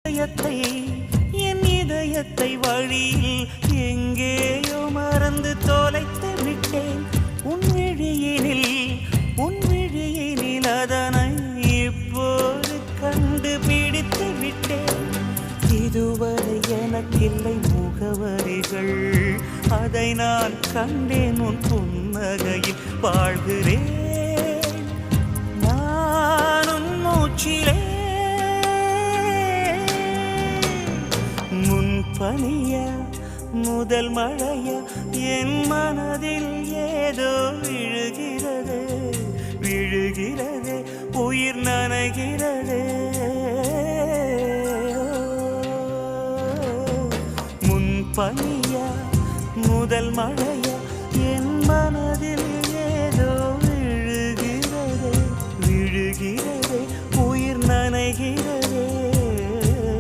இதயத்தை என் இதயத்தை வழியில் எங்கேயோ மறந்து தொலைத்து விட்டேன். உன் விழியினில் அதனை இப்போது கண்டுபிடித்து விட்டேன். இதுவரை எனக்கில்லை முகவரிகள், அதை நான் கண்டேன் உன் புன்னகையில். வாழ்கிறேன் நானும் மூச்சிலே. முன்பனியா முதல் மழையா என் மனதில் ஏதோ விழுகிறது விழுகிறது, உயிர் நனைகிறது. முன்பனியா முதல் மழையா என் மனதில்